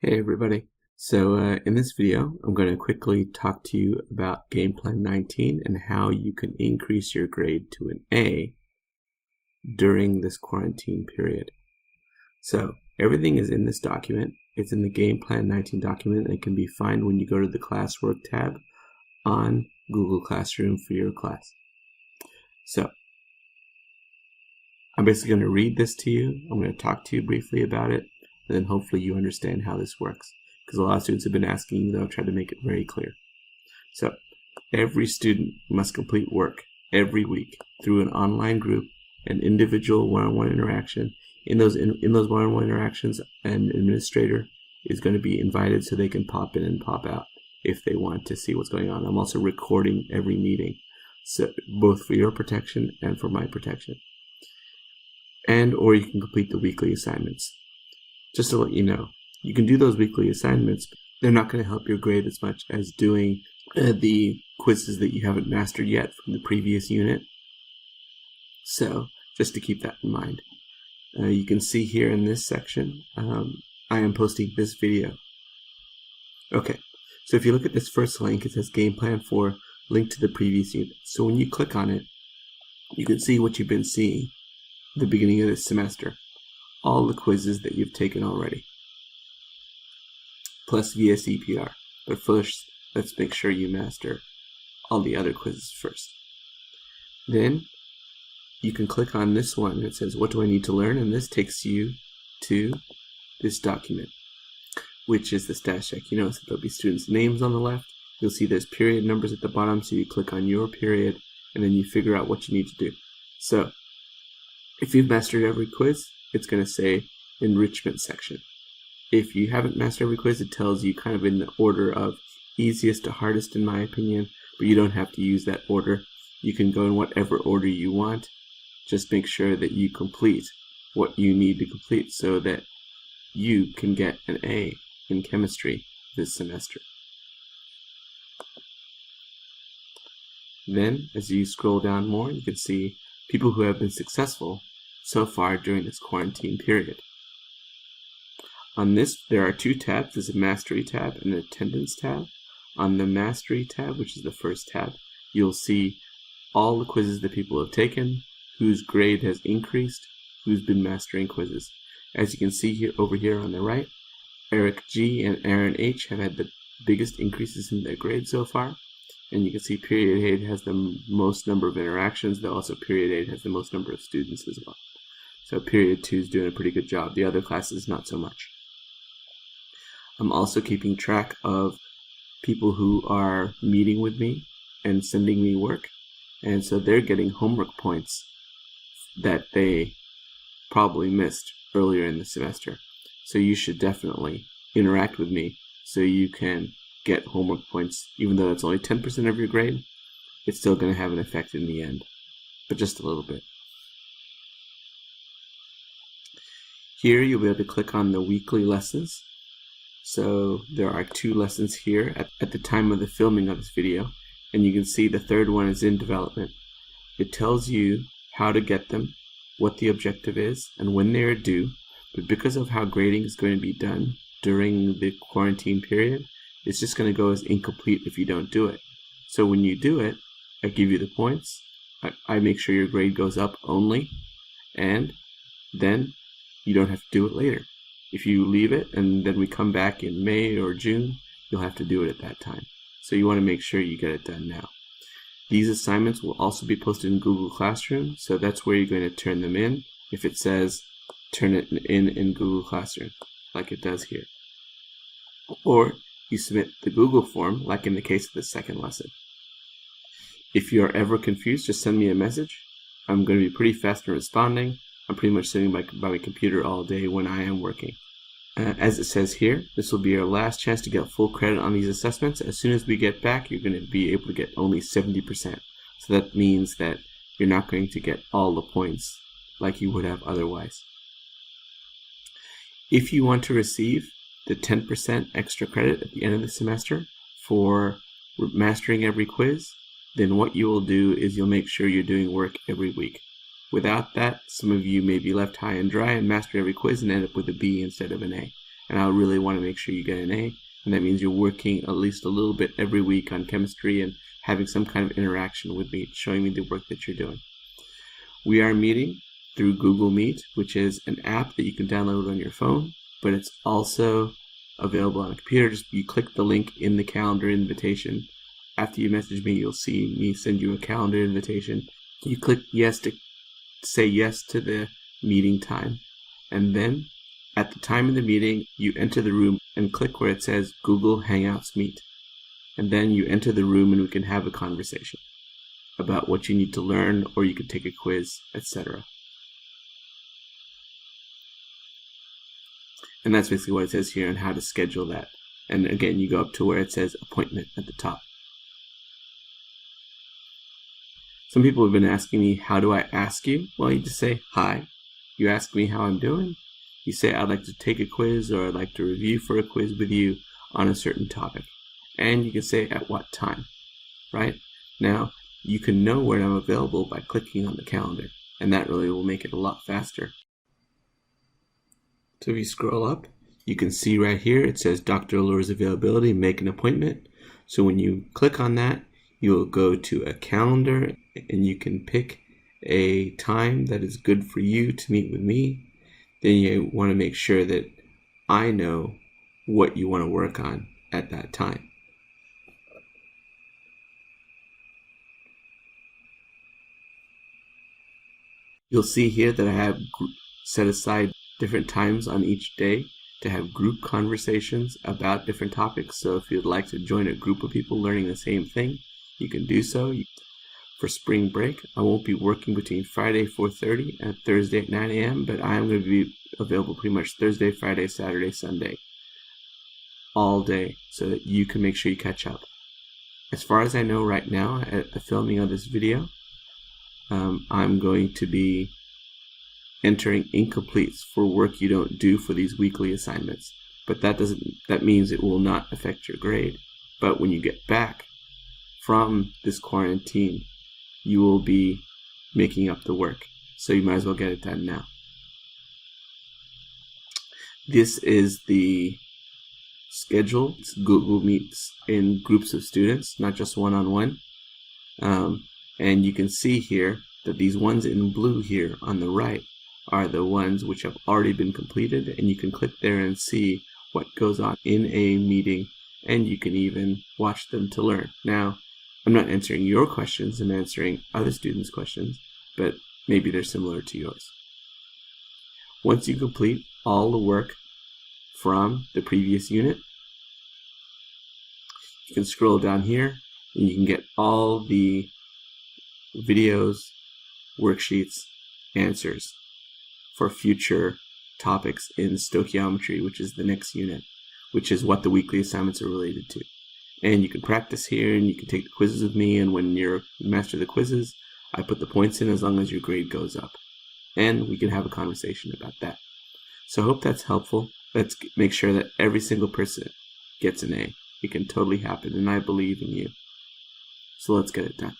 Hey everybody. In this video, I'm going to quickly talk to you about Game Plan 19 and how you can increase your grade to an A during this quarantine period. So everything is in this document. It's in the Game Plan 19 document and it can be found when you go to the Classwork tab on Google Classroom for your class. So I'm basically going to read this to you. I'm going to talk to you briefly about it, and then hopefully you understand how this works, because a lot of students have been asking, though I've tried to make it very clear. So every student must complete work every week through an online group and individual one-on-one interaction. In those one-on-one interactions, an administrator is going to be invited so they can pop in and pop out if they want to see what's going on. I'm also recording every meeting, so both for your protection and for my protection. Or you can complete the weekly assignments. Just to let you know, you can do those weekly assignments, but they're not going to help your grade as much as doing the quizzes that you haven't mastered yet from the previous unit. So just to keep that in mind. You can see here in this section, I am posting this video. Okay, so if you look at this first link, it says Game Plan 4, link to the previous unit. So when you click on it, you can see what you've been seeing at the beginning of this semester. All the quizzes that you've taken already, plus VSEPR. But first, let's make sure you master all the other quizzes first. Then you can click on this one that says, what do I need to learn? And this takes you to this document, which is the status check. You notice that there'll be students' names on the left. You'll see there's period numbers at the bottom, so you click on your period, and then you figure out what you need to do. So if you've mastered every quiz, it's going to say enrichment section. If you haven't mastered every quiz, it tells you kind of in the order of easiest to hardest, in my opinion, but you don't have to use that order. You can go in whatever order you want. Just make sure that you complete what you need to complete so that you can get an A in chemistry this semester. Then, as you scroll down more, you can see people who have been successful so far during this quarantine period. On this, there are two tabs. There's a Mastery tab and an Attendance tab. On the Mastery tab, which is the first tab, you'll see all the quizzes that people have taken, whose grade has increased, who's been mastering quizzes. As you can see here, over here on the right, Eric G and Aaron H have had the biggest increases in their grade so far. And you can see Period 8 has the most number of interactions, though also Period 8 has the most number of students as well. So Period 2 is doing a pretty good job. The other classes, not so much. I'm also keeping track of people who are meeting with me and sending me work. And so they're getting homework points that they probably missed earlier in the semester. So you should definitely interact with me so you can get homework points. Even though it's only 10% of your grade, it's still going to have an effect in the end, but just a little bit. Here you'll be able to click on the weekly lessons. So there are 2 lessons here at the time of the filming of this video, and you can see the third one is in development. It tells you how to get them, what the objective is, and when they are due, but because of how grading is going to be done during the quarantine period, it's just going to go as incomplete if you don't do it. So when you do it, I give you the points, I make sure your grade goes up only, and then you don't have to do it later. If you leave it and then we come back in May or June, you'll have to do it at that time. So you want to make sure you get it done now. These assignments will also be posted in Google Classroom, so that's where you're going to turn them in if it says turn it in Google Classroom, like it does here. Or you submit the Google form, like in the case of the second lesson. If you're ever confused, just send me a message. I'm going to be pretty fast in responding. I'm pretty much sitting by my computer all day when I am working. As it says here, this will be your last chance to get full credit on these assessments. As soon as we get back, you're going to be able to get only 70%. So that means that you're not going to get all the points like you would have otherwise. If you want to receive the 10% extra credit at the end of the semester for mastering every quiz, then what you will do is you'll make sure you're doing work every week. Without that, some of you may be left high and dry and master every quiz and end up with a B instead of an A. and I really want to make sure you get an A, and that means you're working at least a little bit every week on chemistry and having some kind of interaction with me, showing me the work that you're doing. We are meeting through Google Meet, which is an app that you can download on your phone, but it's also available on a computer. Just you click the link in the calendar invitation. After you message me, you'll see me send you a calendar invitation. You click yes to say yes to the meeting time, and then at the time of the meeting, you enter the room and click where it says Google Hangouts Meet. And then you enter the room and we can have a conversation about what you need to learn, or you can take a quiz, etc. And that's basically what it says here on how to schedule that. And again, you go up to where it says appointment at the top. Some people have been asking me, how do I ask you? Well, you just say hi. You ask me how I'm doing. You say, I'd like to take a quiz, or I'd like to review for a quiz with you on a certain topic. And you can say at what time, right? Now, you can know when I'm available by clicking on the calendar, and that really will make it a lot faster. So if you scroll up, you can see right here, it says Dr. Allure's availability, make an appointment. So when you click on that, you'll go to a calendar and you can pick a time that is good for you to meet with me. Then you want to make sure that I know what you want to work on at that time. You'll see here that I have set aside different times on each day to have group conversations about different topics. So if you'd like to join a group of people learning the same thing, you can do so. For spring break, I won't be working between Friday 4:30 and Thursday at 9 a.m., but I am going to be available pretty much Thursday, Friday, Saturday, Sunday, all day, so that you can make sure you catch up. As far as I know right now, at the filming of this video, I'm going to be entering incompletes for work you don't do for these weekly assignments. But that means it will not affect your grade. But when you get back from this quarantine, you will be making up the work. So you might as well get it done now. This is the schedule. It's Google Meets in groups of students, not just one-on-one. And you can see here that these ones in blue here on the right are the ones which have already been completed, and you can click there and see what goes on in a meeting, and you can even watch them to learn. Now, I'm not answering your questions, I'm answering other students' questions, but maybe they're similar to yours. Once you complete all the work from the previous unit, you can scroll down here and you can get all the videos, worksheets, answers for future topics in stoichiometry, which is the next unit, which is what the weekly assignments are related to. And you can practice here and you can take the quizzes with me, and when you master the quizzes, I put the points in as long as your grade goes up. And we can have a conversation about that. So I hope that's helpful. Let's make sure that every single person gets an A. It can totally happen, and I believe in you. So let's get it done.